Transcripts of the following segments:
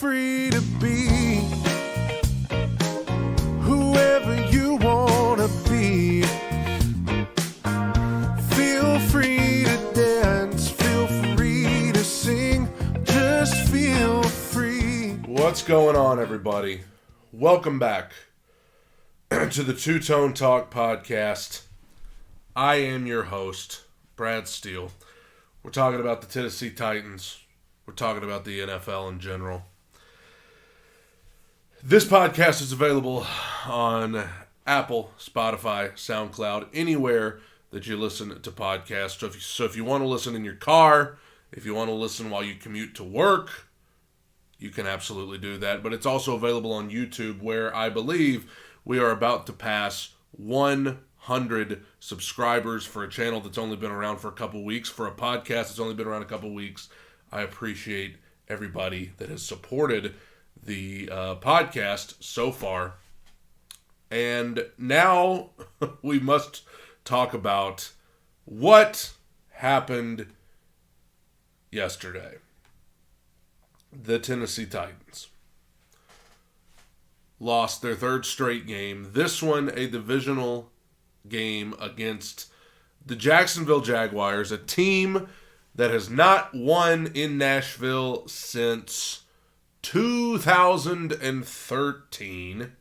free to be whoever you want to be. Feel free to dance, feel free to sing, just feel free. What's going on, everybody? Welcome back to the Two Tone Talk podcast. I am your host, Brad Steele. We're talking about the Tennessee Titans. We're talking about the NFL in general. This podcast is available on Apple, Spotify, SoundCloud, anywhere that you listen to podcasts. So if you want to listen in your car, if you want to listen while you commute to work, you can absolutely do that. But it's also available on YouTube, where I believe we are about to pass 100 subscribers for a channel that's only been around for a couple weeks. For a podcast that's only been around a couple weeks, I appreciate everybody that has supported the podcast so far. And now we must talk about what happened yesterday. The Tennessee Titans lost their third straight game. This one a divisional game against the Jacksonville Jaguars, a team that has not won in Nashville since 2013.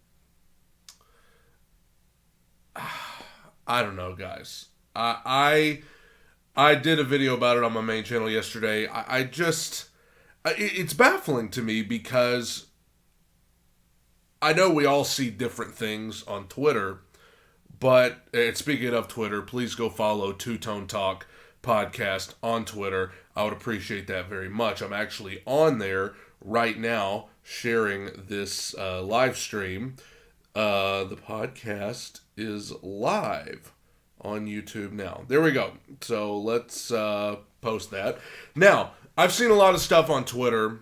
I don't know, guys. I did a video about it on my main channel yesterday. It's baffling to me because I know we all see different things on Twitter, but speaking of Twitter, please go follow Two Tone Talk podcast on Twitter. I would appreciate that very much. I'm actually on there right now sharing this live stream. The podcast is live on YouTube now. There we go. So let's post that. Now, I've seen a lot of stuff on Twitter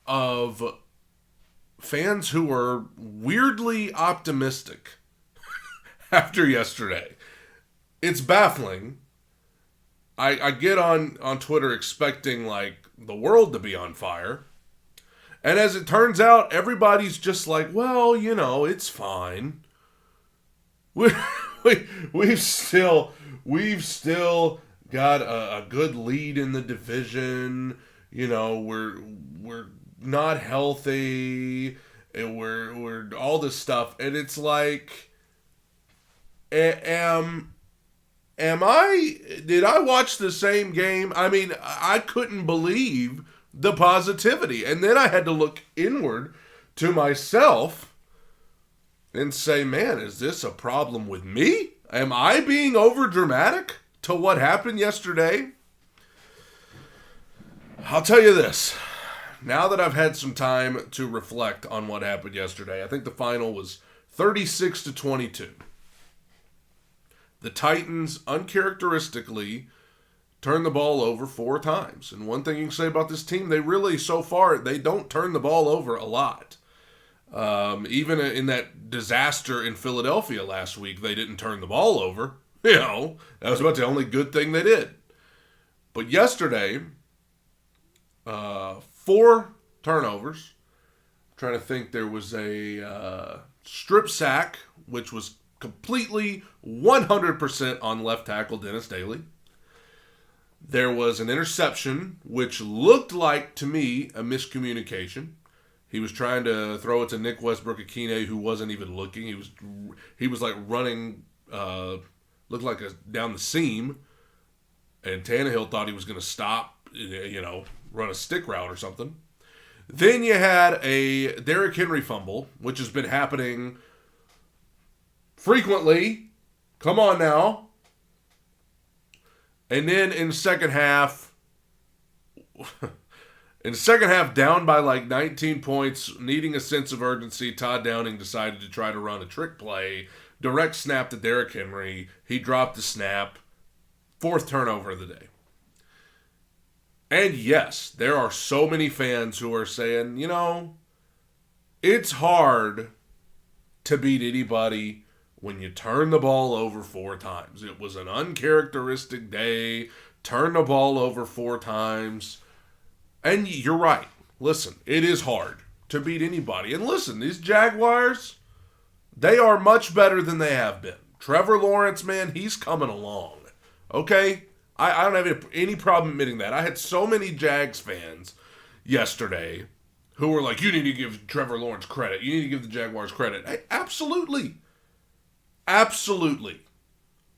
of fans who are weirdly optimistic after yesterday. It's baffling. I get on Twitter expecting like the world to be on fire. And as it turns out, everybody's just like, well, you know, it's fine. We've still got a good lead in the division. You know, we're not healthy, and we're all this stuff, and it's like, did I watch the same game? I mean, I couldn't believe the positivity, and then I had to look inward to myself and say, man, is this a problem with me? Am I being over dramatic to what happened yesterday? I'll tell you this. Now that I've had some time to reflect on what happened yesterday, I think the final was 36-22. The Titans uncharacteristically turned the ball over 4 times. And one thing you can say about this team, they really, so far, they don't turn the ball over a lot. Even in that disaster in Philadelphia last week, they didn't turn the ball over. You know, that was about the only good thing they did. But yesterday, 4 turnovers. I'm trying to think, there was a strip sack, which was completely 100% on left tackle Dennis Daly. There was an interception, which looked like, to me, a miscommunication. He was trying to throw it to Nick Westbrook-Akine, who wasn't even looking. He was like running, looked like down the seam, and Tannehill thought he was going to stop, you know, run a stick route or something. Then you had a Derrick Henry fumble, which has been happening frequently. Come on now. And then in the second half, down by like 19 points, needing a sense of urgency, Todd Downing decided to try to run a trick play. Direct snap to Derrick Henry. He dropped the snap. 4th turnover of the day. And yes, there are so many fans who are saying, you know, it's hard to beat anybody when you turn the ball over 4 times. It was an uncharacteristic day. Turn the ball over 4 times. And you're right. listen, it is hard to beat anybody. And listen, these Jaguars, they are much better than they have been. Trevor Lawrence, man, he's coming along. Okay? I don't have any problem admitting that. I had so many Jags fans yesterday who were like, you need to give Trevor Lawrence credit. You need to give the Jaguars credit. Hey, absolutely. Absolutely.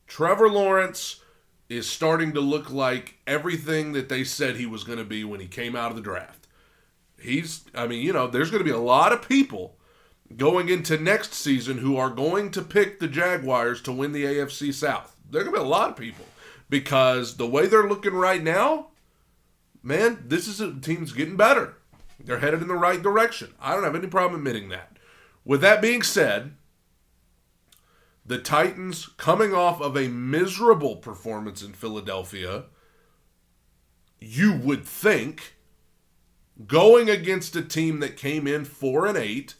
Trevor Lawrence is starting to look like everything that they said he was going to be when he came out of the draft. There's going to be a lot of people going into next season who are going to pick the Jaguars to win the AFC South. There are going to be a lot of people because the way they're looking right now, man, this is a team's getting better. They're headed in the right direction. I don't have any problem admitting that. With that being said, the Titans, coming off of a miserable performance in Philadelphia, you would think, going against a team that came in 4-8,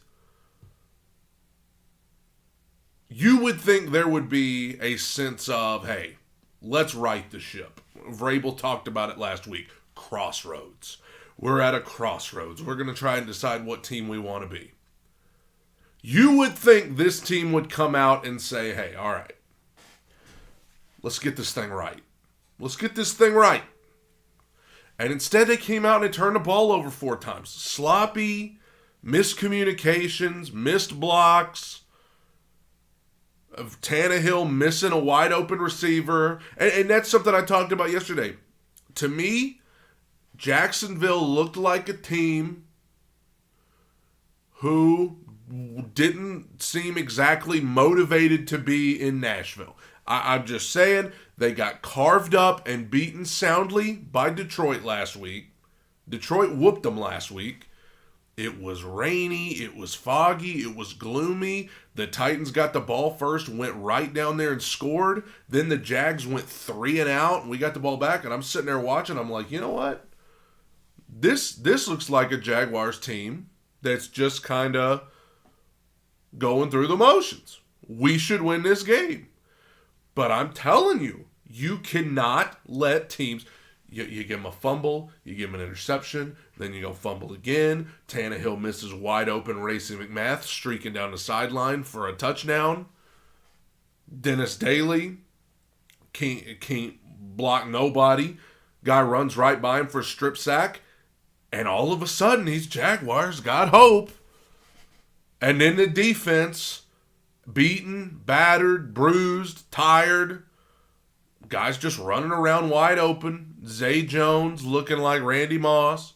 you would think there would be a sense of, hey, let's right the ship. Vrabel talked about it last week. Crossroads. We're at a crossroads. We're going to try and decide what team we want to be. You would think this team would come out and say, hey, all right, let's get this thing right. Let's get this thing right. And instead they came out and they turned the ball over 4 times. Sloppy, miscommunications, missed blocks, of Tannehill missing a wide open receiver. And that's something I talked about yesterday. To me, Jacksonville looked like a team who didn't seem exactly motivated to be in Nashville. I'm just saying, they got carved up and beaten soundly by Detroit last week. Detroit whooped them last week. It was rainy, it was foggy, it was gloomy. The Titans got the ball first, went right down there and scored. Then the Jags went 3 and out, and we got the ball back. And I'm sitting there watching, I'm like, you know what? This looks like a Jaguars team that's just kind of going through the motions. We should win this game. But I'm telling you, you cannot let teams... You give them a fumble, you give them an interception, then you go fumble again. Tannehill misses wide open Racing McMath streaking down the sideline for a touchdown. Dennis Daly can't block nobody. Guy runs right by him for a strip sack. And all of a sudden, these Jaguars got hope. And then the defense, beaten, battered, bruised, tired. Guys just running around wide open. Zay Jones looking like Randy Moss.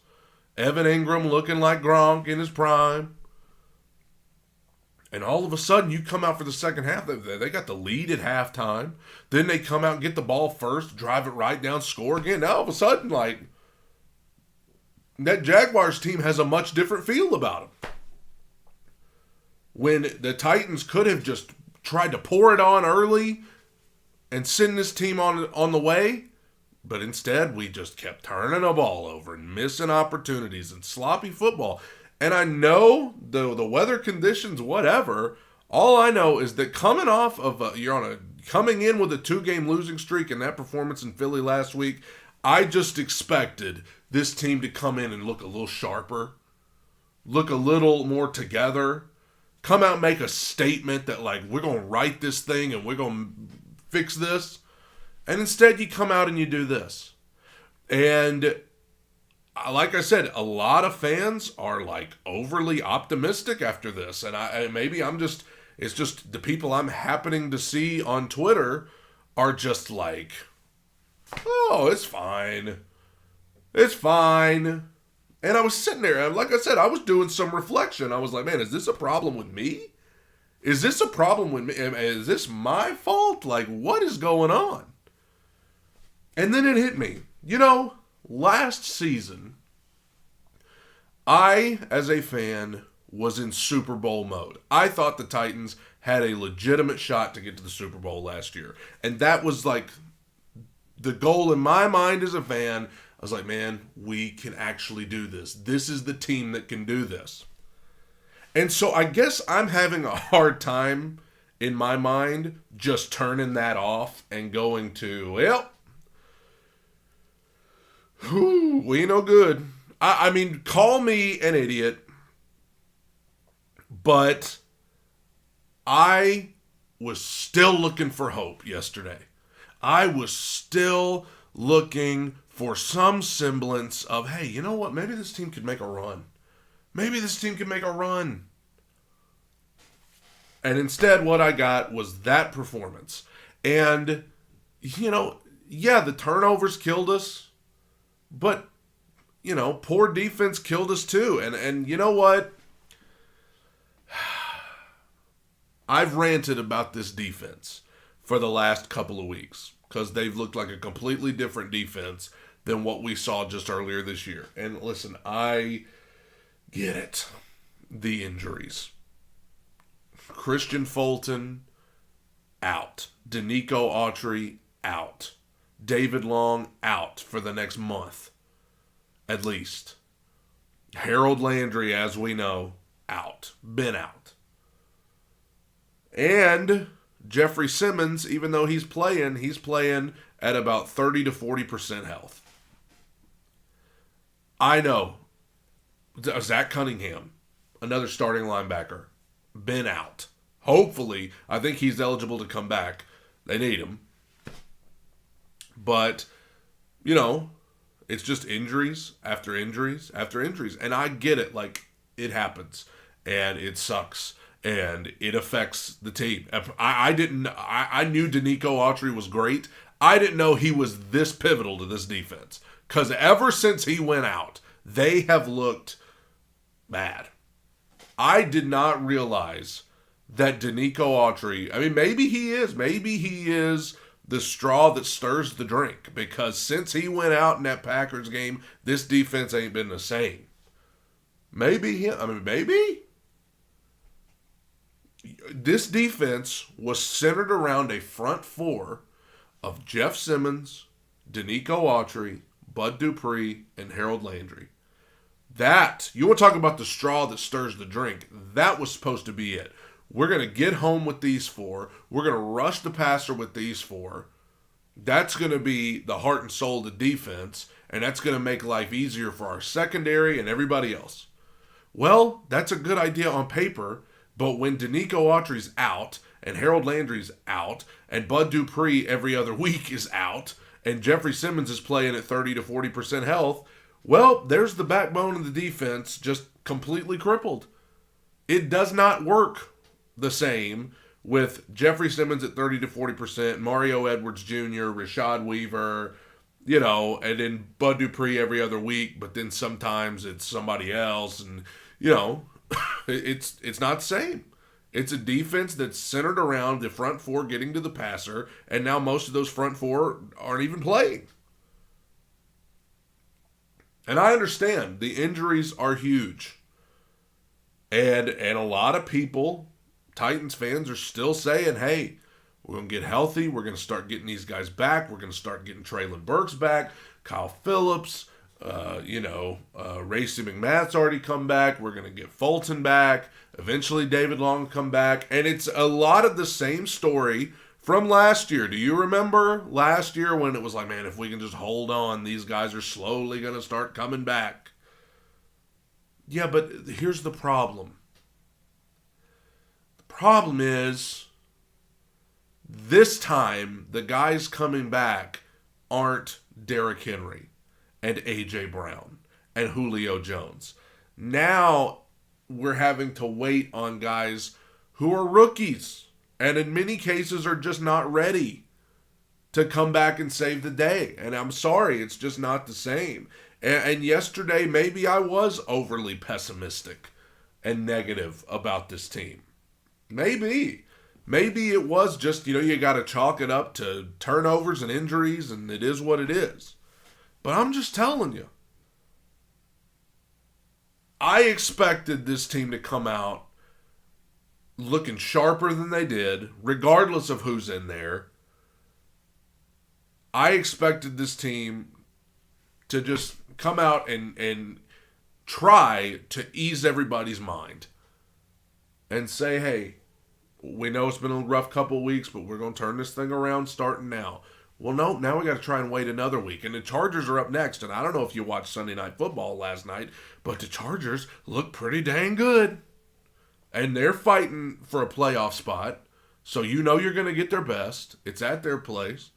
Evan Ingram looking like Gronk in his prime. And all of a sudden, you come out for the second half. They got the lead at halftime. Then they come out and get the ball first, drive it right down, score again. Now all of a sudden, that Jaguars team has a much different feel about them. When the Titans could have just tried to pour it on early and send this team on the way, but instead we just kept turning the ball over and missing opportunities and sloppy football. And I know the weather conditions, whatever. All I know is that coming off of coming in with a 2-game losing streak and that performance in Philly last week, I just expected this team to come in and look a little sharper, look a little more together, come out and make a statement that we're going to right this thing and we're going to fix this. And instead you come out and you do this. And like I said, a lot of fans are overly optimistic after this. And it's just the people I'm happening to see on Twitter are just like, oh, it's fine. It's fine. And I was sitting there, like I said, I was doing some reflection. I was like, man, is this a problem with me? Is this a problem with me? Is this my fault? What is going on? And then it hit me. Last season, I, as a fan, was in Super Bowl mode. I thought the Titans had a legitimate shot to get to the Super Bowl last year. And that was the goal in my mind as a fan. I was like, man, we can actually do this. This is the team that can do this. And so I guess I'm having a hard time in my mind just turning that off and going to, we no good. I mean, call me an idiot, but I was still looking for hope yesterday. I was still looking for some semblance of, hey, you know what? Maybe this team could make a run. Maybe this team could make a run. And instead, what I got was that performance. And, yeah, the turnovers killed us. But, poor defense killed us too. And you know what? I've ranted about this defense for the last couple of weeks because they've looked like a completely different defense than what we saw just earlier this year. And listen, I get it. The injuries. Christian Fulton, out. Danico Autry, out. David Long, out for the next month, at least. Harold Landry, as we know, out. Been out. And Jeffrey Simmons, even though he's playing at about 30 to 40% health. I know. Zach Cunningham, another starting linebacker, been out. Hopefully, I think he's eligible to come back. They need him. But, it's just injuries after injuries after injuries. And I get it. Like, it happens. And it sucks. And it affects the team. I knew Danico Autry was great. I didn't know he was this pivotal to this defense. Because ever since he went out, they have looked bad. I did not realize that Danico Autry, maybe he is. Maybe he is the straw that stirs the drink. Because since he went out in that Packers game, this defense ain't been the same. Maybe. This defense was centered around a front four of Jeff Simmons, Danico Autry, Bud Dupree, and Harold Landry. That, you want to talk about the straw that stirs the drink, that was supposed to be it. We're going to get home with these four. We're going to rush the passer with these four. That's going to be the heart and soul of the defense, and that's going to make life easier for our secondary and everybody else. Well, that's a good idea on paper, but when Danico Autry's out, and Harold Landry's out, and Bud Dupree every other week is out, and Jeffrey Simmons is playing at 30 to 40% health, well, there's the backbone of the defense just completely crippled. It does not work the same with Jeffrey Simmons at 30 to 40%, Mario Edwards Jr., Rashad Weaver, and then Bud Dupree every other week, but then sometimes it's somebody else, and, it's not the same. It's a defense that's centered around the front four getting to the passer, and now most of those front four aren't even playing. And I understand the injuries are huge. And a lot of people, Titans fans, are still saying, hey, we're going to get healthy. We're going to start getting these guys back. We're going to start getting Traylon Burks back, Kyle Phillips, Racey McMath's already come back. We're going to get Fulton back. Eventually David Long will come back. And it's a lot of the same story from last year. Do you remember last year when it was like, man, if we can just hold on, these guys are slowly going to start coming back? Yeah, but here's the problem. The problem is this time the guys coming back aren't Derrick Henry and A.J. Brown and Julio Jones. Now we're having to wait on guys who are rookies and in many cases are just not ready to come back and save the day. And I'm sorry, it's just not the same. And yesterday, maybe I was overly pessimistic and negative about this team. Maybe. Maybe it was just, you got to chalk it up to turnovers and injuries, and it is what it is. But I'm just telling you. I expected this team to come out looking sharper than they did, regardless of who's in there. I expected this team to just come out and try to ease everybody's mind and say, hey, we know it's been a rough couple of weeks, but we're going to turn this thing around starting now. Well, no, now we got to try and wait another week. And the Chargers are up next. And I don't know if you watched Sunday Night Football last night, but the Chargers look pretty dang good. And they're fighting for a playoff spot. So you know you're going to get their best. It's at their place.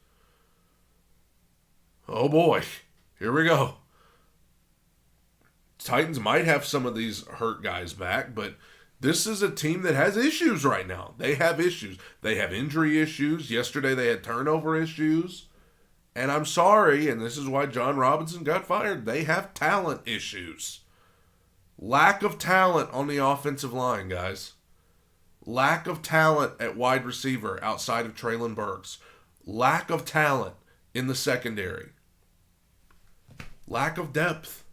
Oh boy, here we go. Titans might have some of these hurt guys back, but this is a team that has issues right now. They have issues. They have injury issues. Yesterday they had turnover issues. And I'm sorry, and this is why John Robinson got fired. They have talent issues. Lack of talent on the offensive line, guys. Lack of talent at wide receiver outside of Treylon Burks. Lack of talent in the secondary. Lack of depth.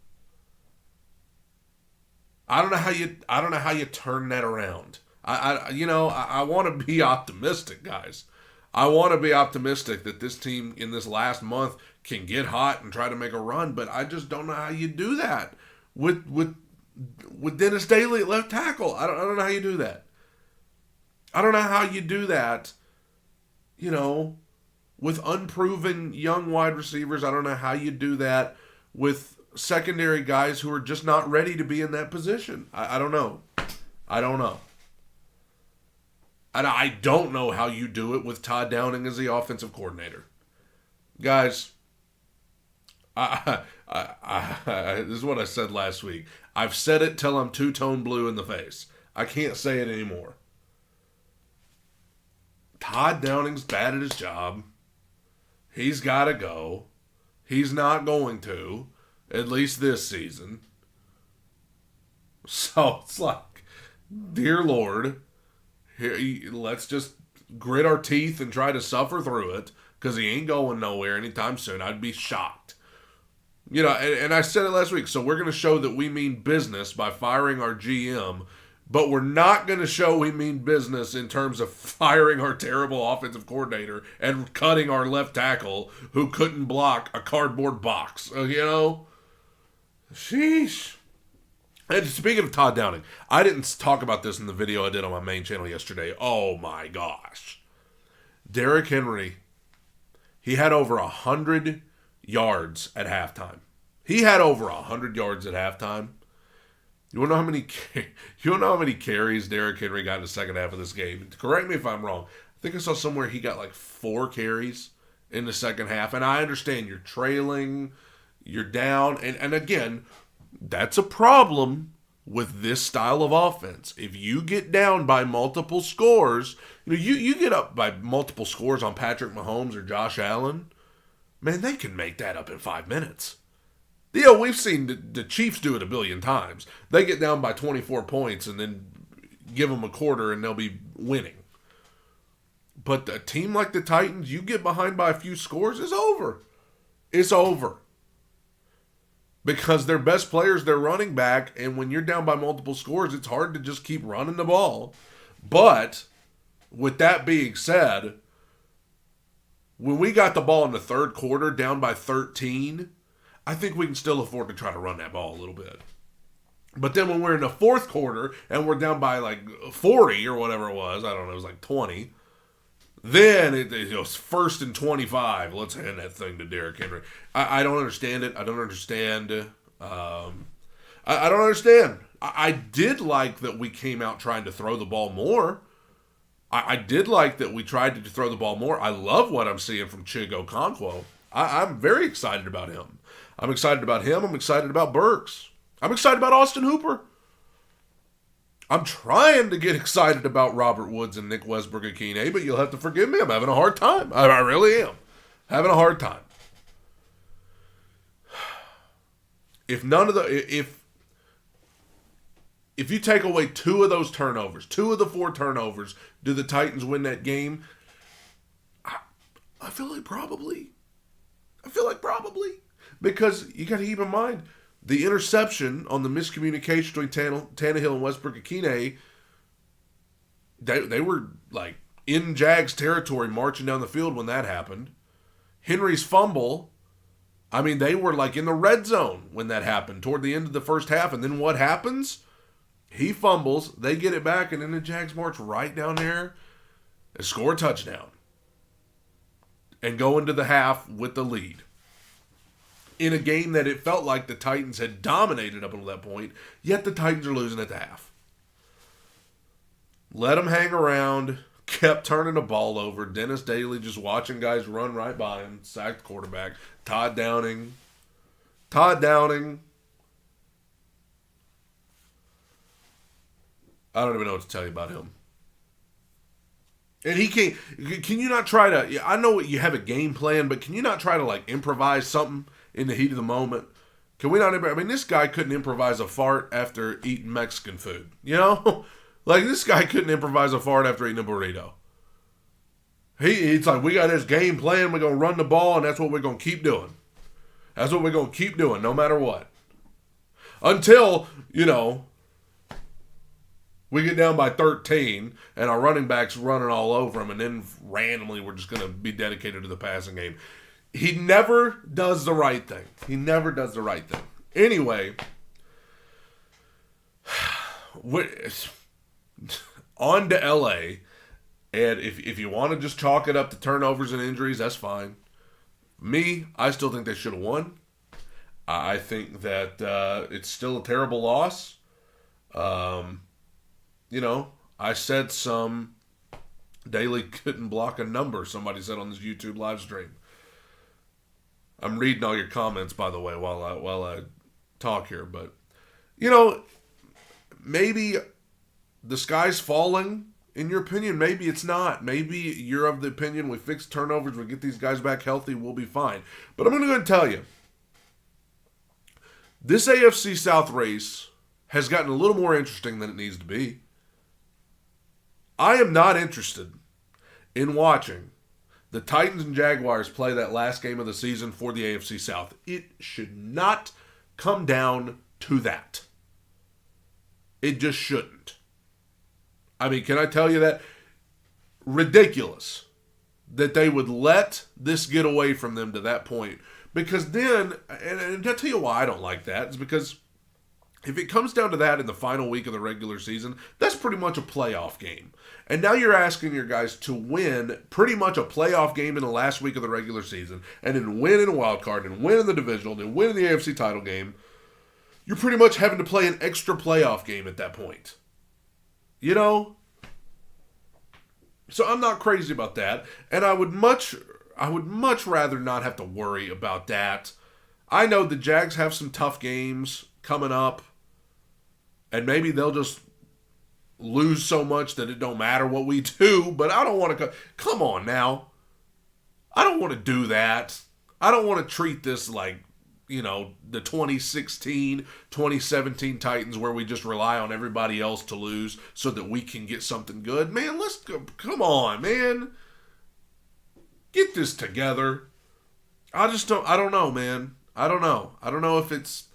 I don't know how you turn that around. I want to be optimistic, guys. I want to be optimistic that this team in this last month can get hot and try to make a run, but I just don't know how you do that with Dennis Daly at left tackle. I don't know how you do that. I don't know how you do that, with unproven young wide receivers. I don't know how you do that with secondary guys who are just not ready to be in that position. I don't know. I don't know. And I don't know how you do it with Todd Downing as the offensive coordinator. Guys, this is what I said last week. I've said it till I'm two-tone blue in the face. I can't say it anymore. Todd Downing's bad at his job. He's got to go. He's not going to, at least this season. So it's like, dear Lord, here, let's just grit our teeth and try to suffer through it, because he ain't going nowhere anytime soon. I'd be shocked. And I said it last week, so we're going to show that we mean business by firing our GM, but we're not going to show we mean business in terms of firing our terrible offensive coordinator and cutting our left tackle who couldn't block a cardboard box. Sheesh. And speaking of Todd Downing, I didn't talk about this in the video I did on my main channel yesterday. Oh my gosh. Derrick Henry, he had over 100 yards at halftime. He had over 100 yards at halftime. You want to know how many carries Derrick Henry got in the second half of this game? Correct me if I'm wrong. I think I saw somewhere he got like 4 carries in the second half. And I understand you're trailing, you're down. And again, that's a problem with this style of offense. If you get down by multiple scores, you get up by multiple scores on Patrick Mahomes or Josh Allen, man, they can make that up in 5 minutes. We've seen the Chiefs do it a billion times. They get down by 24 points and then give them a quarter and they'll be winning. But a team like the Titans, you get behind by a few scores, it's over. It's over. Because their best player's their running back, and when you're down by multiple scores, it's hard to just keep running the ball. But with that being said, when we got the ball in the third quarter down by 13, I think we can still afford to try to run that ball a little bit. But then when we're in the fourth quarter and we're down by like 40 or whatever it was, I don't know, it was like 20, then it was 1st and 25. Let's hand that thing to Derrick Henry. I don't understand it. I don't understand. I don't understand. I did like that we came out trying to throw the ball more. I did like that we tried to throw the ball more. I love what I'm seeing from Chigo Okonkwo. I'm very excited about him. I'm excited about him. I'm excited about Burks. I'm excited about Austin Hooper. I'm trying to get excited about Robert Woods and Nick Westbrook-Akine, but you'll have to forgive me. I'm having a hard time. I really am. Having a hard time. If you take away 2 of those turnovers, 2 of the 4 turnovers, do the Titans win that game? I feel like probably. Because you got to keep in mind, the interception on the miscommunication between Tannehill and Westbrook-Akine, they were like in Jags territory marching down the field when that happened. Henry's fumble, I mean, they were like in the red zone when that happened toward the end of the first half. And then what happens? He fumbles, they get it back, and then the Jags march right down there and score a touchdown. and go into the half with the lead. In a game that it felt like the Titans had dominated up until that point, yet the Titans are losing at the half. Let them hang around, kept turning the ball over. Dennis Daly just watching guys run right by him, sacked quarterback. Todd Downing. I don't even know what to tell you about him. And he can't. Can you not try to? I know you have a game plan, but can you not try to like improvise something in the heat of the moment? Can we not? I mean, this guy couldn't improvise a fart after eating Mexican food. You know, like this guy couldn't improvise a fart after eating a burrito. It's like we got this game plan. We're gonna run the ball, and that's what we're gonna keep doing. That's what we're gonna keep doing, no matter what. Until we get down by 13 and our running back's running all over him, and then randomly we're just going to be dedicated to the passing game. He never does the right thing. Anyway, on to LA. And if you want to just chalk it up to turnovers and injuries, that's fine. Me, I still think they should have won. I think that it's still a terrible loss. I said Daly couldn't block a number, somebody said on this YouTube live stream. I'm reading all your comments, by the way, while I talk here. But, maybe the sky's falling, in your opinion. Maybe it's not. Maybe you're of the opinion we fix turnovers, we get these guys back healthy, we'll be fine. But I'm going to go ahead and tell you, this AFC South race has gotten a little more interesting than it needs to be. I am not interested in watching the Titans and Jaguars play that last game of the season for the AFC South. It should not come down to that. It just shouldn't. I mean, can I tell you that? Ridiculous that they would let this get away from them to that point. Because then, and I'll tell you why I don't like that, is because if it comes down to that in the final week of the regular season, that's pretty much a playoff game. And now you're asking your guys to win pretty much a playoff game in the last week of the regular season, and then win in a wild card, and win in the divisional, and then win in the AFC title game. You're pretty much having to play an extra playoff game at that point. So I'm not crazy about that, and I would much rather not have to worry about that. I know the Jags have some tough games coming up, and maybe they'll just lose so much that it don't matter what we do, but I don't want to come on now. I don't want to do that. I don't want to treat this like, the 2016, 2017 Titans where we just rely on everybody else to lose so that we can get something good. Man, let's go. Come on, man. Get this together. I don't know, man. I don't know if it's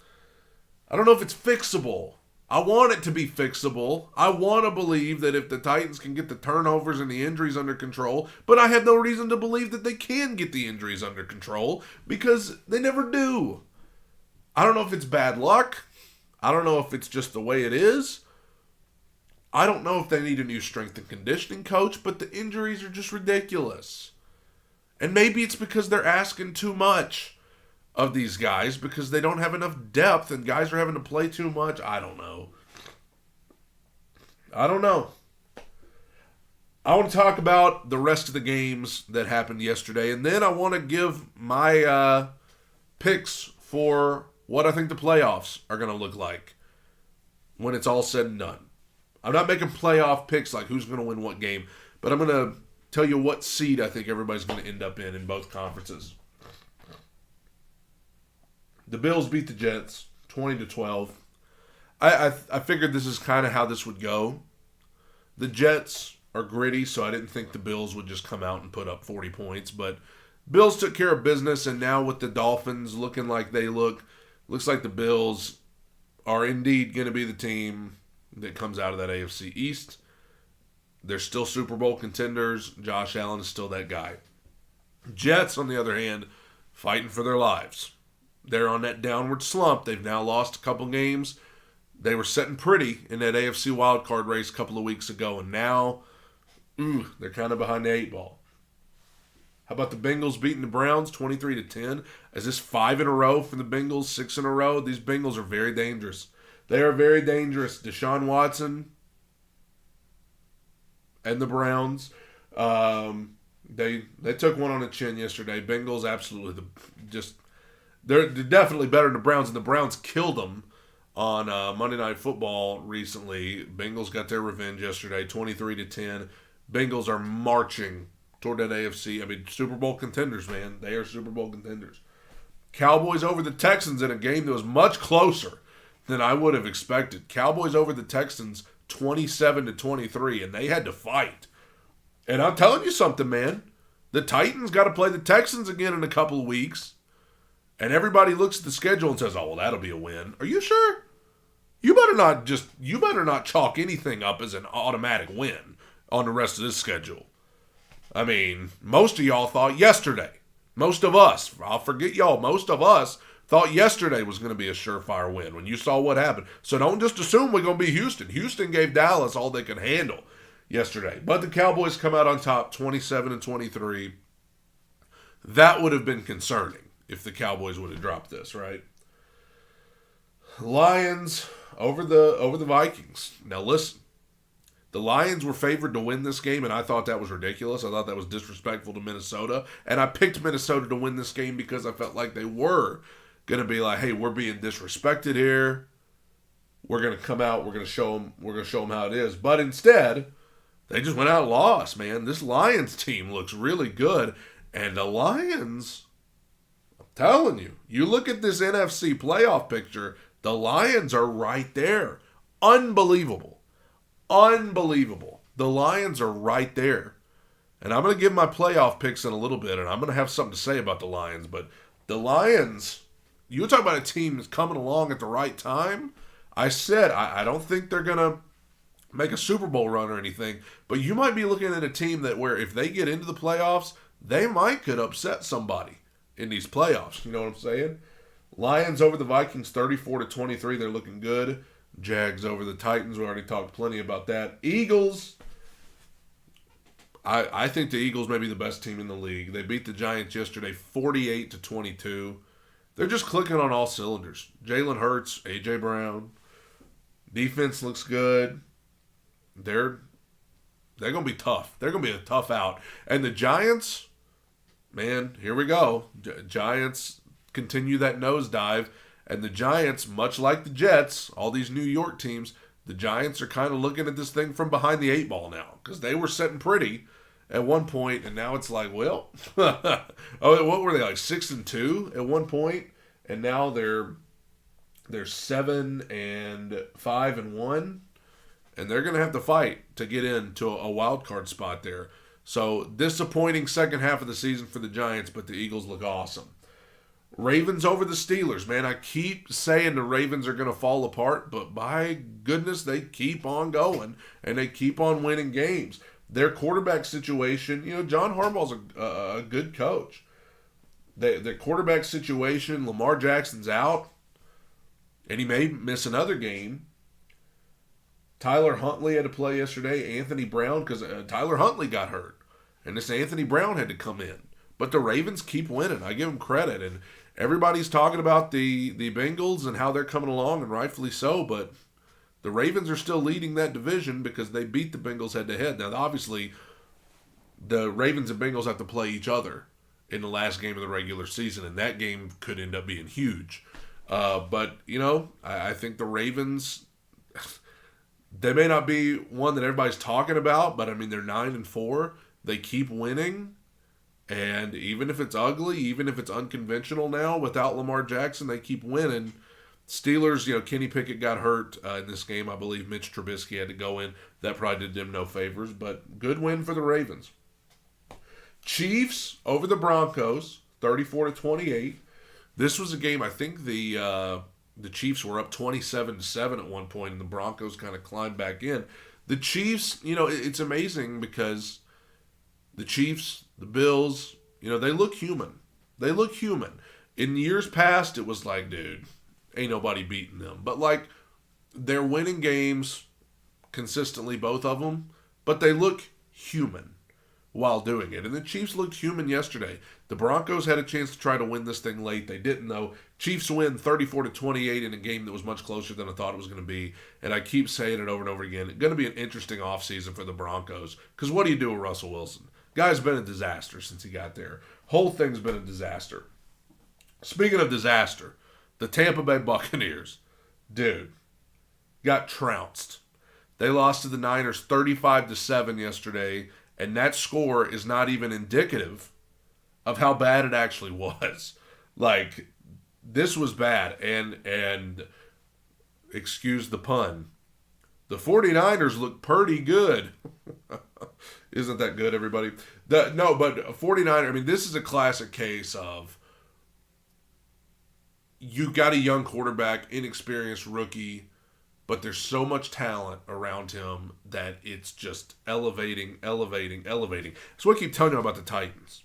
fixable. I want it to be fixable. I want to believe that if the Titans can get the turnovers and the injuries under control, but I have no reason to believe that they can get the injuries under control because they never do. I don't know if it's bad luck. I don't know if it's just the way it is. I don't know if they need a new strength and conditioning coach, but the injuries are just ridiculous. And maybe it's because they're asking too much of these guys because they don't have enough depth and guys are having to play too much. I don't know. I want to talk about the rest of the games that happened yesterday, and then I want to give my picks for what I think the playoffs are going to look like when it's all said and done. I'm not making playoff picks like who's going to win what game, but I'm going to tell you what seed I think everybody's going to end up in both conferences. The Bills beat the Jets 20-12. I figured this is kind of how this would go. The Jets are gritty, so I didn't think the Bills would just come out and put up 40 points. But Bills took care of business, and now with the Dolphins looking like they looks like the Bills are indeed going to be the team that comes out of that AFC East. They're still Super Bowl contenders. Josh Allen is still that guy. Jets, on the other hand, fighting for their lives. They're on that downward slump. They've now lost a couple games. They were sitting pretty in that AFC wildcard race a couple of weeks ago, and now they're kind of behind the eight ball. How about the Bengals beating the Browns 23-10? Is this 5 in a row for the Bengals, 6 in a row? These Bengals are very dangerous. They are very dangerous. Deshaun Watson and the Browns, they took one on the chin yesterday. Bengals absolutely they're definitely better than the Browns, and the Browns killed them on Monday Night Football recently. Bengals got their revenge yesterday, 23-10. Bengals are marching toward that AFC. I mean, Super Bowl contenders, man. They are Super Bowl contenders. Cowboys over the Texans in a game that was much closer than I would have expected. Cowboys over the Texans 27-23, and they had to fight. And I'm telling you something, man. The Titans got to play the Texans again in a couple of weeks. And everybody looks at the schedule and says, oh, well, that'll be a win. Are you sure? You better not chalk anything up as an automatic win on the rest of this schedule. I mean, most of y'all thought yesterday. Most of us, I'll forget y'all, most of us thought yesterday was going to be a surefire win when you saw what happened. So don't just assume we're going to be Houston. Houston gave Dallas all they could handle yesterday. But the Cowboys come out on top 27-23. That would have been concerning if the Cowboys would have dropped this, right? Lions over the Vikings. Now listen, the Lions were favored to win this game, and I thought that was ridiculous. I thought that was disrespectful to Minnesota. And I picked Minnesota to win this game because I felt like they were going to be like, hey, we're being disrespected here. We're going to come out. We're going to show them how it is. But instead, they just went out and lost, man. This Lions team looks really good. And the Lions, I'm telling you, you look at this NFC playoff picture, the Lions are right there. Unbelievable. Unbelievable. The Lions are right there. And I'm going to give my playoff picks in a little bit, and I'm going to have something to say about the Lions. But the Lions, you talk about a team that's coming along at the right time. I said I don't think they're going to make a Super Bowl run or anything, but you might be looking at a team that where if they get into the playoffs, they might could upset somebody in these playoffs. You know what I'm saying? Lions over the Vikings 34-23. They're looking good. Jags over the Titans. We already talked plenty about that. Eagles. I think the Eagles may be the best team in the league. They beat the Giants yesterday 48-22. They're just clicking on all cylinders. Jalen Hurts, A.J. Brown. Defense looks good. They're going to be tough. They're going to be a tough out. And the Giants, man, here we go. Giants continue that nosedive. And the Giants, much like the Jets, all these New York teams, the Giants are kind of looking at this thing from behind the eight ball now. Because they were sitting pretty at one point, and now it's like, well, oh, what were they, like 6-2 at one point? And now they're 7-5-1. And they're going to have to fight to get into a wild card spot there. So disappointing second half of the season for the Giants, but the Eagles look awesome. Ravens over the Steelers, man. I keep saying the Ravens are going to fall apart, but by goodness, they keep on going, and they keep on winning games. Their quarterback situation, you know, John Harbaugh's a good coach. The quarterback situation, Lamar Jackson's out, and he may miss another game. Tyler Huntley had to play yesterday. Anthony Brown, because Tyler Huntley got hurt, and this Anthony Brown had to come in. But the Ravens keep winning. I give them credit, and everybody's talking about the Bengals and how they're coming along, and rightfully so, but the Ravens are still leading that division because they beat the Bengals head-to-head. Now, obviously, the Ravens and Bengals have to play each other in the last game of the regular season, and that game could end up being huge. But, you know, I think the Ravens, they may not be one that everybody's talking about, but, I mean, they're 9-4. They keep winning. And even if it's ugly, even if it's unconventional now, without Lamar Jackson, they keep winning. Steelers, you know, Kenny Pickett got hurt in this game. I believe Mitch Trubisky had to go in. That probably did them no favors, but good win for the Ravens. Chiefs over the Broncos, 34-28. This was a game, I think the Chiefs were up 27-7 at one point, and the Broncos kind of climbed back in. The Chiefs, you know, it's amazing because the Chiefs, the Bills, you know, they look human. They look human. In years past, it was like, dude, ain't nobody beating them. But, like, they're winning games consistently, both of them, but they look human. while doing it. And the Chiefs looked human yesterday. The Broncos had a chance to try to win this thing late. They didn't, though. Chiefs win 34-28 in a game that was much closer than I thought it was going to be. And I keep saying it over and over again. It's going to be an interesting offseason for the Broncos. Because what do you do with Russell Wilson? Guy's been a disaster since he got there. Whole thing's been a disaster. Speaking of disaster, the Tampa Bay Buccaneers, dude, got trounced. They lost to the Niners 35-7 yesterday, and that score is not even indicative of how bad it actually was. Like, this was bad, and excuse the pun, the 49ers look pretty good. Isn't that good, everybody? No, but 49, I mean, this is a classic case of you got a young quarterback, inexperienced rookie, but there's so much talent around him that it's just elevating. That's what I keep telling you about the Titans.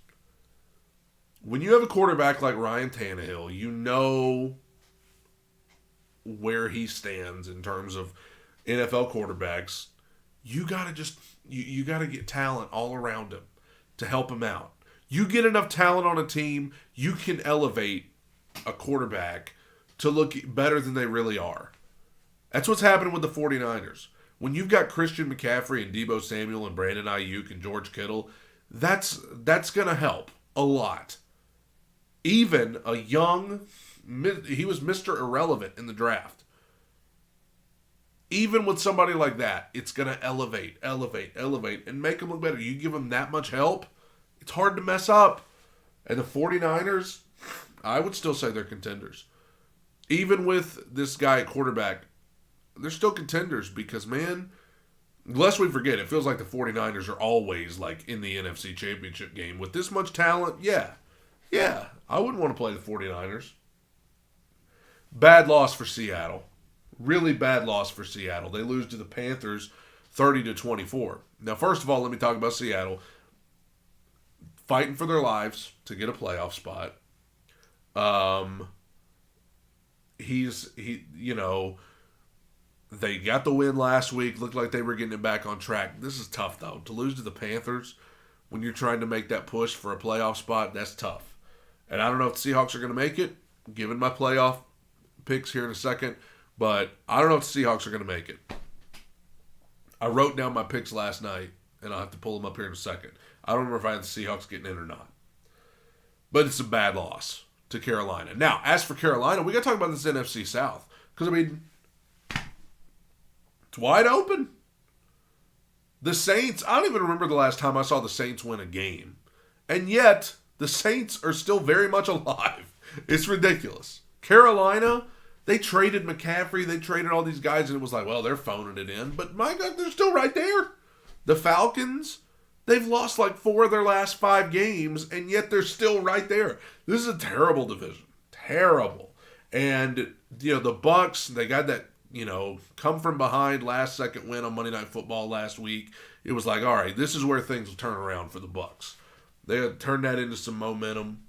When you have a quarterback like Ryan Tannehill, you know where he stands in terms of NFL quarterbacks. You gotta you gotta get talent all around him to help him out. You get enough talent on a team, you can elevate a quarterback to look better than they really are. That's what's happening with the 49ers. When you've got Christian McCaffrey and Deebo Samuel and Brandon Ayuk and George Kittle, that's going to help a lot. Even a young, he was Mr. Irrelevant in the draft. Even with somebody like that, it's going to elevate, and make him look better. You give him that much help, it's hard to mess up. And the 49ers, I would still say they're contenders. Even with this guy at quarterback, they're still contenders because, man, lest we forget, it feels like the 49ers are always like in the NFC Championship game. With this much talent, yeah, I wouldn't want to play the 49ers. Bad loss for Seattle. Really bad loss for Seattle. They lose to the Panthers 30-24. Now, first of all, let me talk about Seattle. Fighting for their lives to get a playoff spot. They got the win last week. Looked like they were getting it back on track. This is tough, though. To lose to the Panthers when you're trying to make that push for a playoff spot, that's tough. And I don't know if the Seahawks are going to make it, given my playoff picks here in a second. But I don't know if the Seahawks are going to make it. I wrote down my picks last night, and I'll have to pull them up here in a second. I don't remember if I had the Seahawks getting in or not. But it's a bad loss to Carolina. Now, as for Carolina, we got to talk about this NFC South. Because, I mean, it's wide open. The Saints, I don't even remember the last time I saw the Saints win a game. And yet, the Saints are still very much alive. It's ridiculous. Carolina, they traded McCaffrey, they traded all these guys, and it was like, well, they're phoning it in. But my God, they're still right there. The Falcons, they've lost like 4 of their last 5 games, and yet they're still right there. This is a terrible division. Terrible. And, the Bucks, they got that, come from behind last-second win on Monday Night Football last week. It was like, all right, this is where things will turn around for the Bucks. They had turned that into some momentum.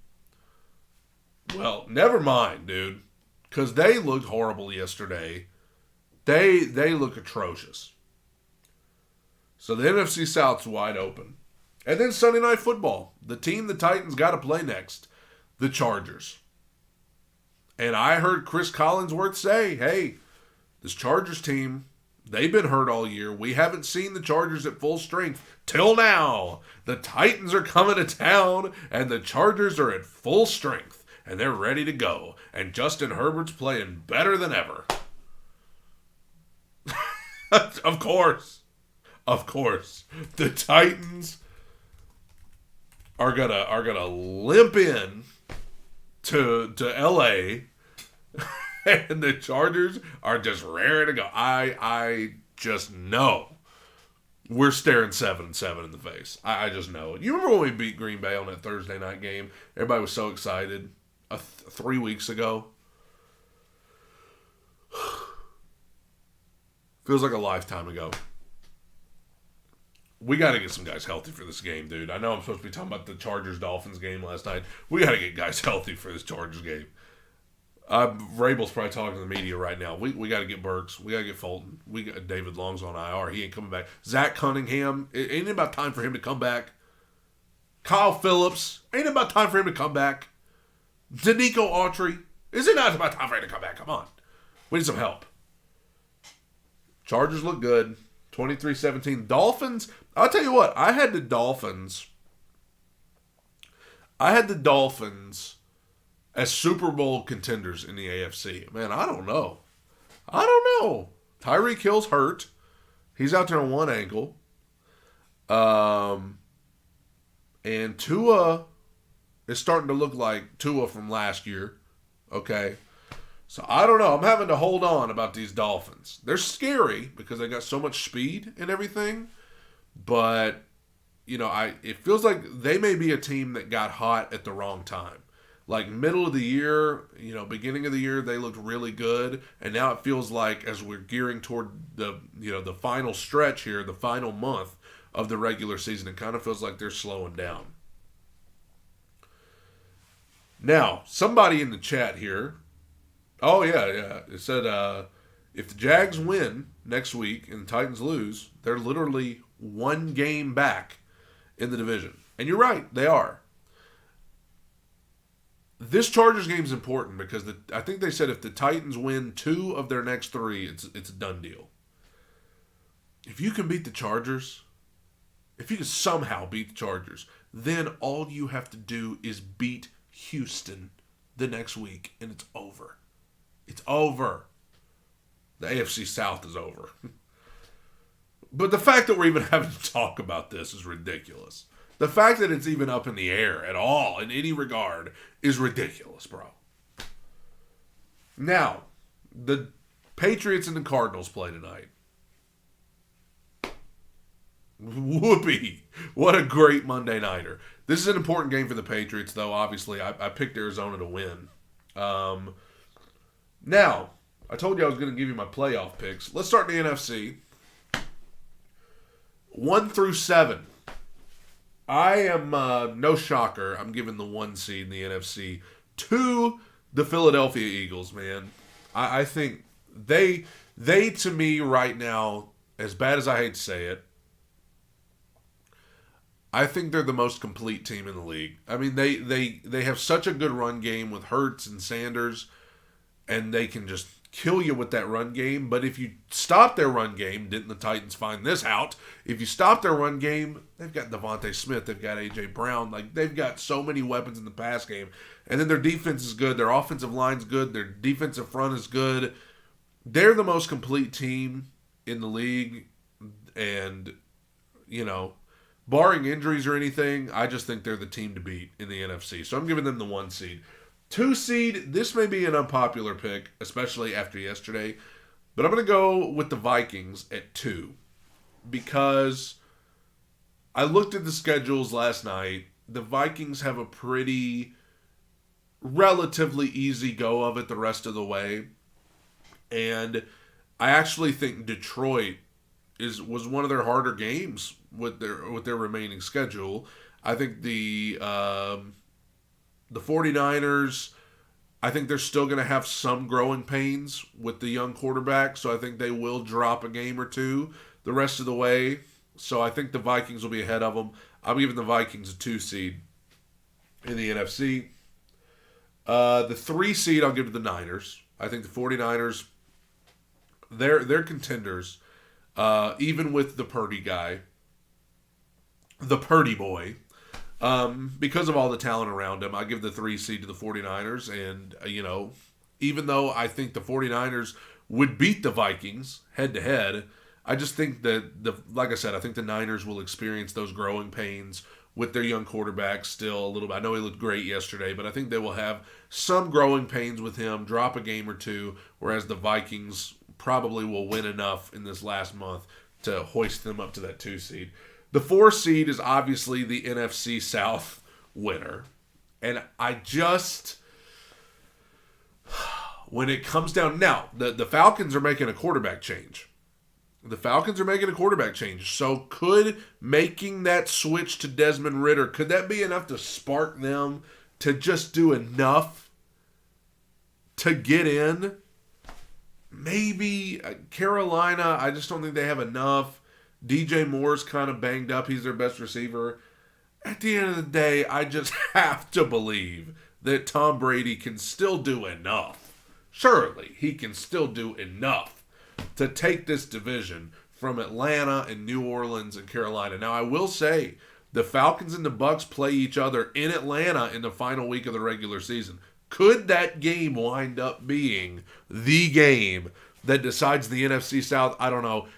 Well, never mind, dude. Because they looked horrible yesterday. They look atrocious. So the NFC South's wide open. And then Sunday Night Football. The team the Titans got to play next. The Chargers. And I heard Chris Collinsworth say, hey, this Chargers team, they've been hurt all year. We haven't seen the Chargers at full strength till now. The Titans are coming to town, and the Chargers are at full strength. And they're ready to go. And Justin Herbert's playing better than ever. Of course. The Titans are gonna limp in to LA, and the Chargers are just raring to go. I just know we're staring 7-7 in the face. I just know it. You remember when we beat Green Bay on that Thursday night game? Everybody was so excited. 3 weeks ago. Feels like a lifetime ago. We got to get some guys healthy for this game, dude. I know I'm supposed to be talking about the Chargers-Dolphins game last night. We got to get guys healthy for this Chargers game. Vrabel's probably talking to the media right now. We got to get Burks. We got to get Fulton. We got David Long's on IR. He ain't coming back. Zach Cunningham. It ain't about time for him to come back. Kyle Phillips. Ain't it about time for him to come back? Danico Autry. Is it not about time for him to come back? Come on. We need some help. Chargers look good. 23-17. Dolphins. I'll tell you what. I had the Dolphins as Super Bowl contenders in the AFC. Man, I don't know. Tyreek Hill's hurt. He's out there on one ankle. And Tua is starting to look like Tua from last year. Okay. So I don't know. I'm having to hold on about these Dolphins. They're scary because they got so much speed and everything. But, it feels like they may be a team that got hot at the wrong time. Like middle of the year, beginning of the year, they looked really good. And now it feels like as we're gearing toward the final stretch here, the final month of the regular season, it kind of feels like they're slowing down. Now, somebody in the chat here, it said if the Jags win next week and the Titans lose, they're literally one game back in the division. And you're right, they are. This Chargers game is important because I think they said if the Titans win 2 of their next 3, it's a done deal. If you can beat the Chargers, if you can somehow beat the Chargers, then all you have to do is beat Houston the next week, and it's over. It's over. The AFC South is over. But the fact that we're even having to talk about this is ridiculous. The fact that it's even up in the air at all, in any regard, is ridiculous, bro. Now, the Patriots and the Cardinals play tonight. Whoopee. What a great Monday nighter. This is an important game for the Patriots, though. Obviously, I picked Arizona to win. Now, I told you I was going to give you my playoff picks. Let's start in the NFC. 1 through 7. I am, no shocker, I'm giving the 1 seed in the NFC to the Philadelphia Eagles, man. I think they to me right now, as bad as I hate to say it, I think they're the most complete team in the league. I mean, they have such a good run game with Hurts and Sanders, and they can just kill you with that run game. But if you stop their run game, didn't the Titans find this out? If you stop their run game, they've got Devontae Smith, they've got A.J. Brown. Like, they've got so many weapons in the pass game. And then their defense is good, their offensive line's good, their defensive front is good. They're the most complete team in the league. And, barring injuries or anything, I just think they're the team to beat in the NFC. So I'm giving them the 1 seed. 2 seed, this may be an unpopular pick, especially after yesterday, but I'm going to go with the Vikings at 2 because I looked at the schedules last night. The Vikings have a pretty relatively easy go of it the rest of the way, and I actually think Detroit was one of their harder games with their remaining schedule. I think the 49ers, I think they're still going to have some growing pains with the young quarterback, so I think they will drop a game or two the rest of the way. So I think the Vikings will be ahead of them. I'm giving the Vikings a 2 seed in the NFC. The 3 seed, I'll give to the Niners. I think the 49ers, they're contenders, even with the Purdy guy, the Purdy boy. Because of all the talent around him, I give the 3 seed to the 49ers. And, even though I think the 49ers would beat the Vikings head-to-head, I just think that, like I said, I think the Niners will experience those growing pains with their young quarterback still a little bit. I know he looked great yesterday, but I think they will have some growing pains with him, drop a game or two, whereas the Vikings probably will win enough in this last month to hoist them up to that 2 seed. The 4 seed is obviously the NFC South winner. And I just, when it comes down, now, the Falcons are making a quarterback change. So could making that switch to Desmond Ridder, could that be enough to spark them to just do enough to get in? Maybe. Carolina, I just don't think they have enough. DJ Moore's kind of banged up. He's their best receiver. At the end of the day, I just have to believe that Tom Brady can still do enough. Surely he can still do enough to take this division from Atlanta and New Orleans and Carolina. Now, I will say the Falcons and the Bucks play each other in Atlanta in the final week of the regular season. Could that game wind up being the game that decides the NFC South? I don't know.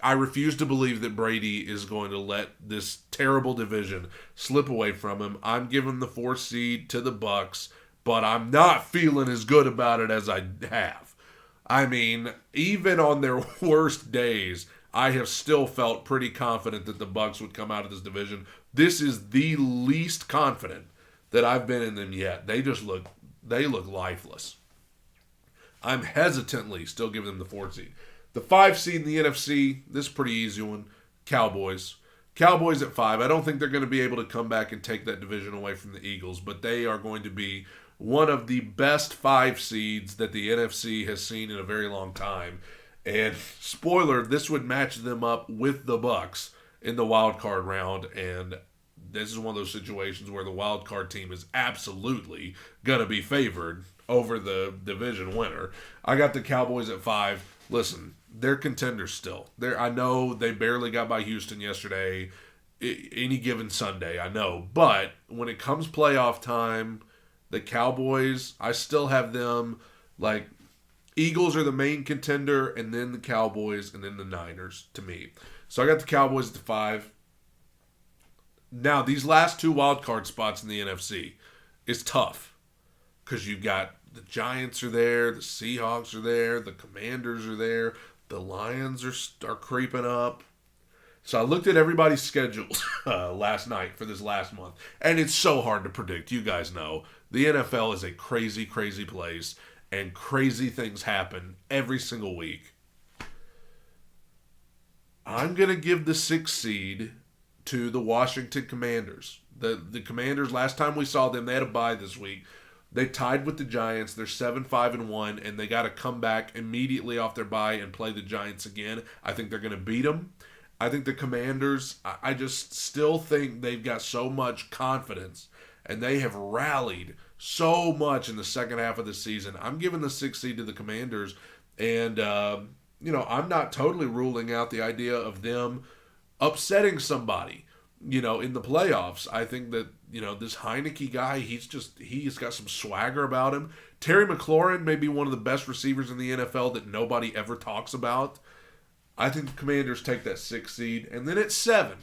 I refuse to believe that Brady is going to let this terrible division slip away from him. I'm giving the 4th seed to the Bucks, but I'm not feeling as good about it as I have. I mean, even on their worst days, I have still felt pretty confident that the Bucks would come out of this division. This is the least confident that I've been in them yet. They look lifeless. I'm hesitantly still giving them the 4th seed. The 5 seed in the NFC, this is a pretty easy one. Cowboys. Cowboys at 5. I don't think they're going to be able to come back and take that division away from the Eagles, but they are going to be one of the best 5 seeds that the NFC has seen in a very long time. And spoiler, this would match them up with the Bucks in the wild card round, and this is one of those situations where the wild card team is absolutely going to be favored over the division winner. I got the Cowboys at 5. Listen, they're contenders still. I know they barely got by Houston yesterday, any given Sunday, I know. But when it comes playoff time, the Cowboys, I still have them like Eagles are the main contender, and then the Cowboys, and then the Niners to me. So I got the Cowboys at the 5. Now, these last 2 wild card spots in the NFC is tough because you've got the Giants are there, the Seahawks are there, the Commanders are there, the Lions are creeping up. So I looked at everybody's schedules last night for this last month, and it's so hard to predict. You guys know the NFL is a crazy, crazy place, and crazy things happen every single week. I'm going to give the 6th seed to the Washington Commanders. The Commanders, last time we saw them, they had a bye this week. They tied with the Giants. They're 7-5-1, and they got to come back immediately off their bye and play the Giants again. I think they're going to beat them. I think the Commanders, I just still think they've got so much confidence, and they have rallied so much in the second half of the season. I'm giving the 6th seed to the Commanders, and, I'm not totally ruling out the idea of them upsetting somebody, in the playoffs. I think that, this Heineke guy, he's got some swagger about him. Terry McLaurin may be one of the best receivers in the NFL that nobody ever talks about. I think the Commanders take that 6th seed. And then at 7,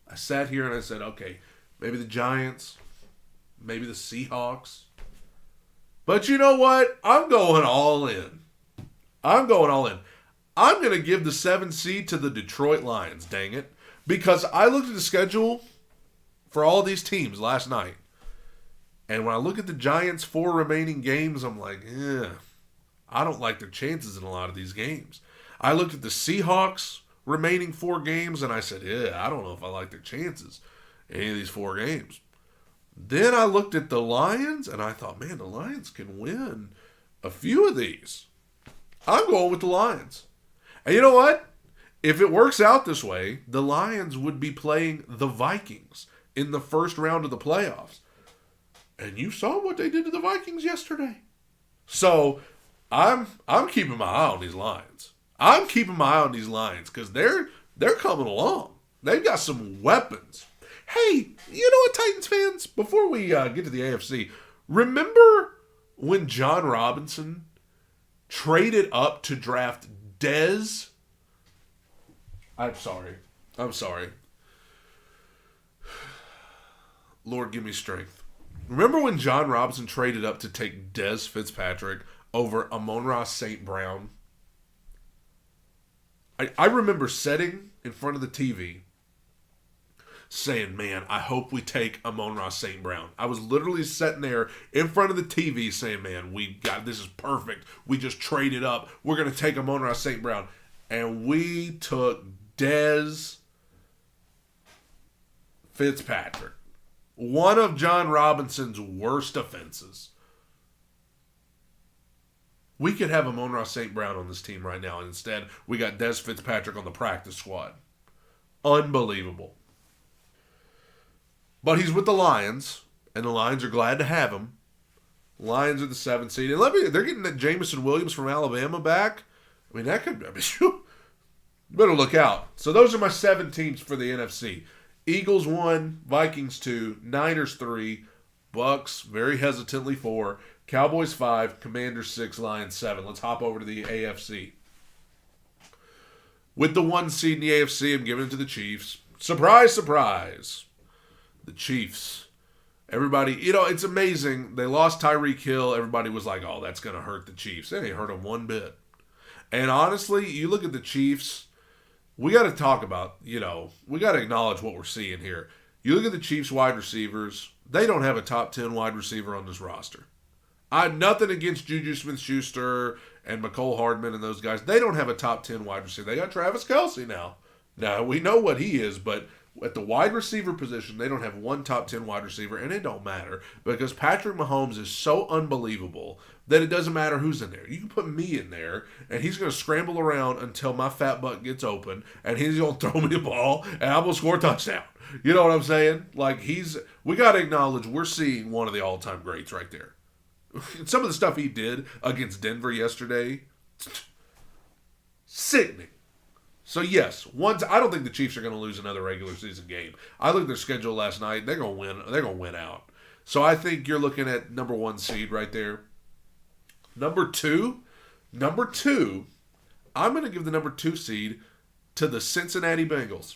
I sat here and I said, okay, maybe the Giants, maybe the Seahawks. But you know what? I'm going all in. I'm going to give the 7th seed to the Detroit Lions, dang it. Because I looked at the schedule for all these teams last night. And when I look at the Giants' 4 remaining games, I'm like, I don't like their chances in a lot of these games. I looked at the Seahawks' remaining 4 games, and I said, I don't know if I like their chances in any of these 4 games. Then I looked at the Lions, and I thought, man, the Lions can win a few of these. I'm going with the Lions. And you know what? If it works out this way, the Lions would be playing the Vikings in the first round of the playoffs. And you saw what they did to the Vikings yesterday. So I'm keeping my eye on these Lions. I'm keeping my eye on these Lions because they're coming along. They've got some weapons. Hey, you know what, Titans fans? Before we get to the AFC, remember when John Robinson traded up to draft Dez? I'm sorry. Lord, give me strength. Remember when John Robinson traded up to take Dez Fitzpatrick over Amon-Ra St. Brown? I remember sitting in front of the TV saying, man, I hope we take Amon-Ra St. Brown. I was literally sitting there in front of the TV saying, man, this is perfect. We just traded up. We're going to take Amon-Ra St. Brown. And we took Dez Fitzpatrick. One of John Robinson's worst offenses. We could have Amon-Ra St. Brown on this team right now, and instead we got Dez Fitzpatrick on the practice squad. Unbelievable. But he's with the Lions, and the Lions are glad to have him. Lions are the 7th seed. And they're getting that Jameson Williams from Alabama back. I mean, that could, better look out. So those are my 7 teams for the NFC. Eagles 1, Vikings 2, Niners 3, Bucks very hesitantly 4, Cowboys 5, Commanders 6, Lions 7. Let's hop over to the AFC. With the 1 seed in the AFC, I'm giving it to the Chiefs. Surprise, surprise. The Chiefs. Everybody, it's amazing. They lost Tyreek Hill. Everybody was like, oh, that's going to hurt the Chiefs. It ain't hurt them one bit. And honestly, you look at the Chiefs, we got to talk about, we got to acknowledge what we're seeing here. You look at the Chiefs wide receivers, they don't have a top 10 wide receiver on this roster. Nothing against Juju Smith-Schuster and McCole Hardman and those guys. They don't have a top 10 wide receiver. They got Travis Kelce now. Now, we know what he is, but at the wide receiver position, they don't have one top 10 wide receiver, and it don't matter because Patrick Mahomes is so unbelievable that it doesn't matter who's in there. You can put me in there, and he's going to scramble around until my fat butt gets open, and he's going to throw me a ball, and I'm going to score a touchdown. You know what I'm saying? We got to acknowledge we're seeing one of the all-time greats right there. Some of the stuff he did against Denver yesterday, sickening. So yes, I don't think the Chiefs are going to lose another regular season game. I looked at their schedule last night. They're going to win. They're going to win out. So I think you're looking at number 1 seed right there. Number two, I'm going to give the number 2 seed to the Cincinnati Bengals.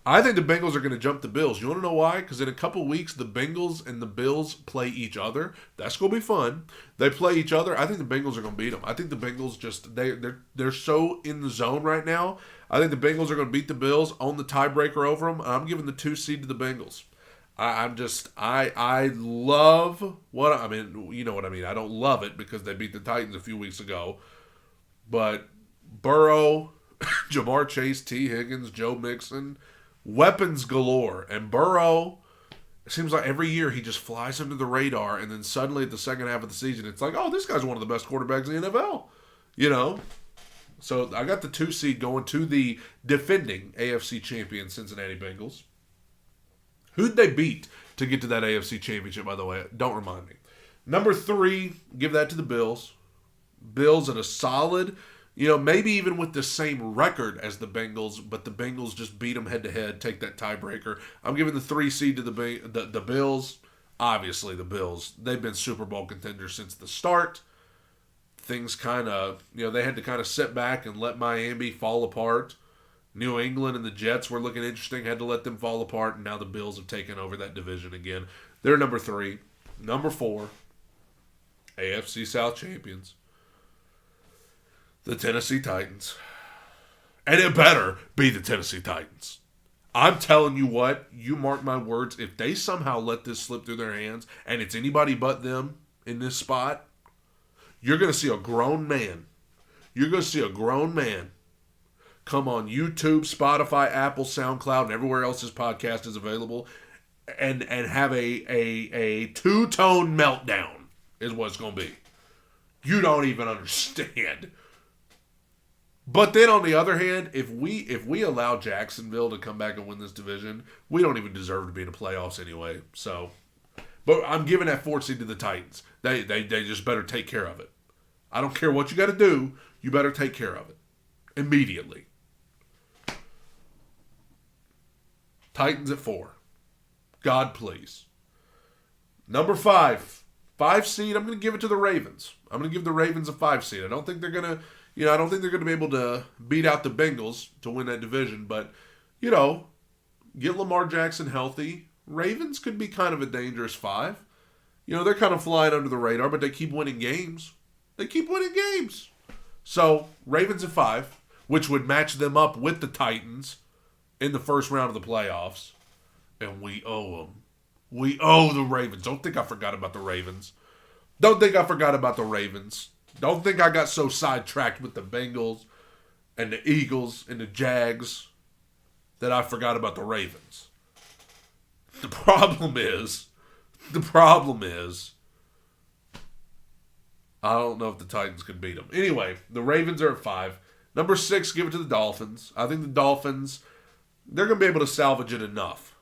I think the Bengals are going to jump the Bills. You want to know why? Because in a couple weeks, the Bengals and the Bills play each other. That's going to be fun. They play each other. I think the Bengals are going to beat them. I think the Bengals they're so in the zone right now. I think the Bengals are going to beat the Bills, own the tiebreaker over them. I'm giving the 2 seed to the Bengals. I love what I mean. You know what I mean. I don't love it because they beat the Titans a few weeks ago, but Burrow, Jamar Chase, T. Higgins, Joe Mixon. Weapons galore. And Burrow, it seems like every year he just flies under the radar, and then suddenly at the second half of the season, it's like, oh, this guy's one of the best quarterbacks in the NFL. So I got the 2 seed going to the defending AFC champion Cincinnati Bengals. Who'd they beat to get to that AFC championship, by the way? Don't remind me. Number 3, give that to the Bills. Bills at a solid... maybe even with the same record as the Bengals, but the Bengals just beat them head-to-head, take that tiebreaker. I'm giving the 3 seed to the Bills. Obviously, the Bills, they've been Super Bowl contenders since the start. Things kind of, they had to kind of sit back and let Miami fall apart. New England and the Jets were looking interesting, had to let them fall apart, and now the Bills have taken over that division again. They're number 3. Number 4, AFC South champions. The Tennessee Titans. And it better be the Tennessee Titans. I'm telling you what, you mark my words, if they somehow let this slip through their hands, and it's anybody but them in this spot, you're going to see a grown man. You're going to see a grown man come on YouTube, Spotify, Apple, SoundCloud, and everywhere else his podcast is available, and have a two-tone meltdown is what it's going to be. You don't even understand. But then on the other hand, if we allow Jacksonville to come back and win this division, we don't even deserve to be in the playoffs anyway. So, but I'm giving that 4th seed to the Titans. They just better take care of it. I don't care what you got to do. You better take care of it immediately. Titans at 4. God, please. Number 5 seed. I'm going to give it to the Ravens. I'm going to give the Ravens a 5 seed. I don't think they're going to. I don't think they're going to be able to beat out the Bengals to win that division. But, get Lamar Jackson healthy. Ravens could be kind of a dangerous 5. They're kind of flying under the radar, but they keep winning games. So, Ravens at 5, which would match them up with the Titans in the first round of the playoffs. And we owe them. We owe the Ravens. Don't think I forgot about the Ravens. Don't think I got so sidetracked with the Bengals and the Eagles and the Jags that I forgot about the Ravens. The problem is, I don't know if the Titans can beat them. Anyway, the Ravens are at 5. Number 6, give it to the Dolphins. I think the Dolphins, they're going to be able to salvage it enough.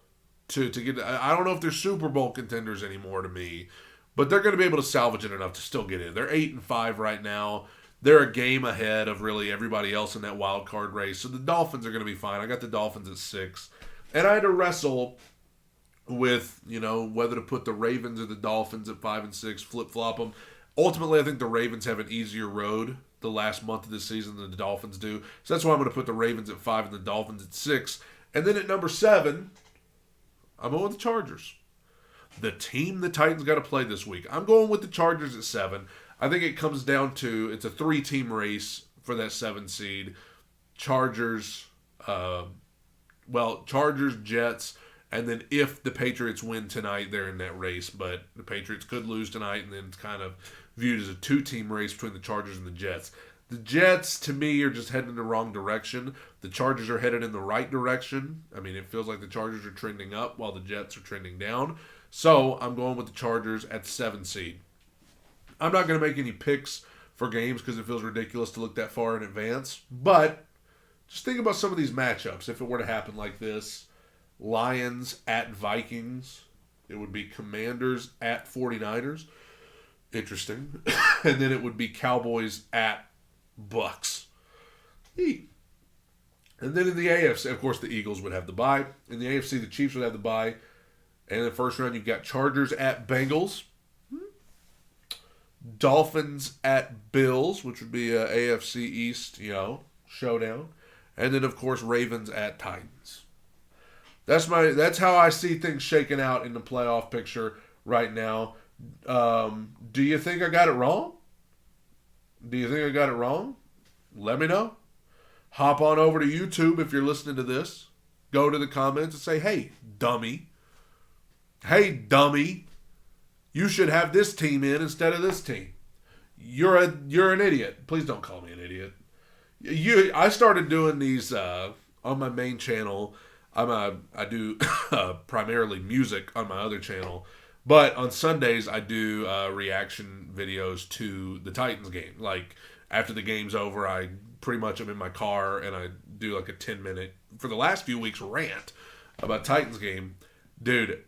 to get. I don't know if they're Super Bowl contenders anymore to me, but they're going to be able to salvage it enough to still get in. They're 8-5 right now. They're a game ahead of really everybody else in that wild card race. So the Dolphins are going to be fine. I got the Dolphins at 6. And I had to wrestle with, whether to put the Ravens or the Dolphins at 5 and 6, flip-flop them. Ultimately, I think the Ravens have an easier road the last month of the season than the Dolphins do. So that's why I'm going to put the Ravens at 5 and the Dolphins at 6. And then at number 7, I'm going with the Chargers. The team the Titans got to play this week. I'm going with the Chargers at 7. I think it comes down to, it's a 3-team race for that 7 seed. Chargers, Jets, and then if the Patriots win tonight, they're in that race. But the Patriots could lose tonight, and then it's kind of viewed as a 2-team race between the Chargers and the Jets. The Jets, to me, are just heading in the wrong direction. The Chargers are headed in the right direction. I mean, it feels like the Chargers are trending up while the Jets are trending down. So I'm going with the Chargers at 7 seed. I'm not going to make any picks for games because it feels ridiculous to look that far in advance. But just think about some of these matchups. If it were to happen like this, Lions at Vikings. It would be Commanders at 49ers. Interesting. And then it would be Cowboys at Bucks. And then in the AFC, of course, the Eagles would have the bye. In the AFC, the Chiefs would have the bye. And in the first round, you've got Chargers at Bengals. Dolphins at Bills, which would be a AFC East, showdown. And then, of course, Ravens at Titans. That's how I see things shaking out in the playoff picture right now. Do you think I got it wrong? Let me know. Hop on over to YouTube if you're listening to this. Go to the comments and say, hey, dummy. You should have this team in instead of this team. You're an idiot. Please don't call me an idiot. I started doing these on my main channel. I do primarily music on my other channel, but on Sundays I do reaction videos to the Titans game. Like after the game's over, I pretty much am in my car and I do like a 10-minute for the last few weeks rant about Titans game. Dude,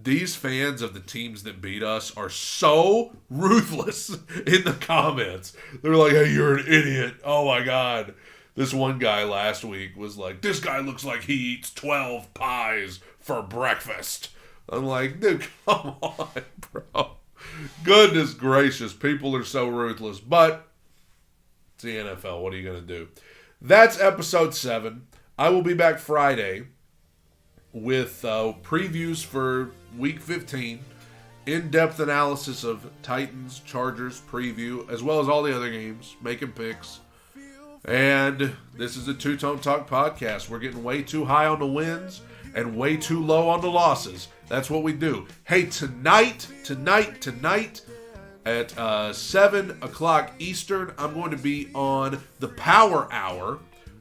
these fans of the teams that beat us are so ruthless in the comments. They're like, hey, you're an idiot. Oh my God. This one guy last week was like, this guy looks like he eats 12 pies for breakfast. I'm like, dude, come on, bro. Goodness gracious. People are so ruthless. But it's the NFL. What are you going to do? That's episode 7. I will be back Friday with previews for Week 15, in-depth analysis of Titans, Chargers preview, as well as all the other games, making picks. And this is a Two-Tone Talk podcast. We're getting way too high on the wins and way too low on the losses. That's what we do. Hey, tonight at 7 o'clock Eastern, I'm going to be on the Power Hour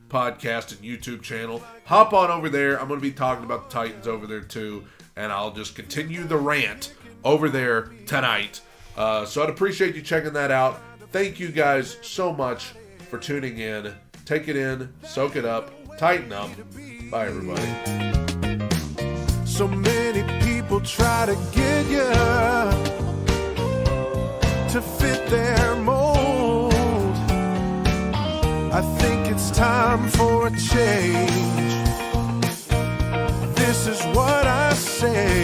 podcast and YouTube channel. Hop on over there. I'm going to be talking about the Titans over there too, and I'll just continue the rant over there tonight. So I'd appreciate you checking that out. Thank you guys so much for tuning in. Take it in, soak it up, tighten up. Bye, everybody. So many people try to get you to fit their mold. I think it's time for a change. This is what I say.